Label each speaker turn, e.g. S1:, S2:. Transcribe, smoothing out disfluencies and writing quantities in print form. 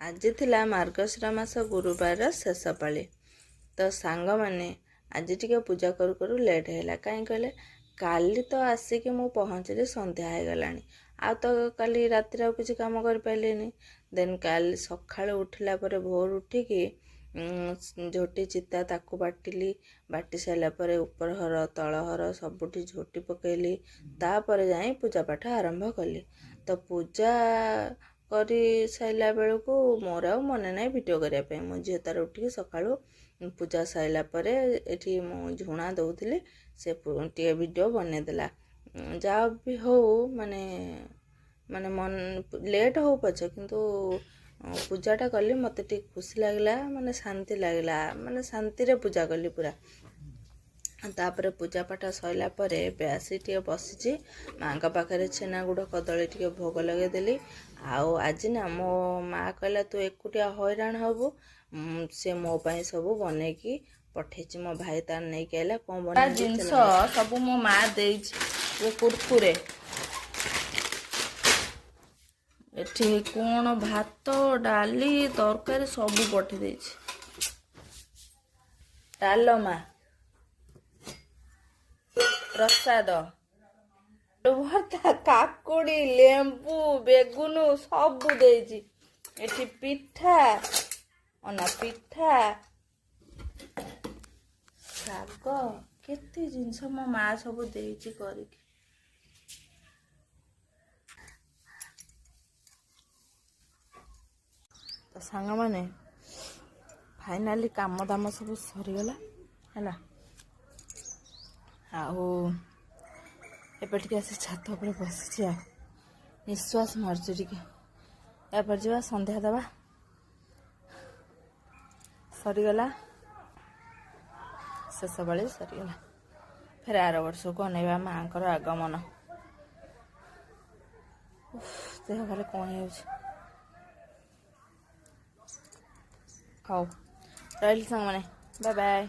S1: आज थिला मार्गशीर मास गुरुवार शेष पाली। तो सांग मैंने आज टी पूजा करू करू लेट है कहीं कहले काली तो आसिक मु पहुँचली संध्या हो गला आ तो काली राति किसी कम कर पारे देन काली सका उठला भोर उठिकी झोटी चिता ताकू बाटिली बाटी सारापर ऊपर हर तल हर सबुठी झोटी पकेली तापर जाई पूजा पाठ आरंभ कली। तो पूजा करी साइला बेलू मोर आ मन ना भिडियो करने मो झील तार उठिक सका पूजा साइला परे एठी मु झुणा दौली से टे वीडियो बनईदेला जहाँ भी हो माने माने मन लेट हो पचे किंतु पूजाटा कली मत टे खुशी लगला माने शांति लगला माने शांति रे पूजा कली पूरा। तापर पूजा पाठ सरला आसी टे बसी माँ पाखे छेना गुड़ कदली टे भोग लगेदेली। आज ना मो माँ कहला तू एकुटिया हैरान हबू से मो पाई सब बनईकी पठे मो भाई तार नहीं आला कौन बना जिनस सब मो माँ दे कुरकुरे एठी कौन भात डाली तरकारी सब पठे दे डालमा प्रसाद भर्ता काकुड़ी लेंबू बेगुन सब देजी एठी पिठा अना पिठा शाग केते जिनस मो माँ सब देजी करिकी। तो सांग माने फाइनाली काम दाम सब सरीगला है एपटे आसी छात उपर बसी निश्वास मार्च टे जा संध्या दबा सरीगला शेष बाड़ी सरीगला फिर आर वर्ष को अनेवा माँ को आगमन देह खाली कौन हो रही सांग मैंने बाय बाय।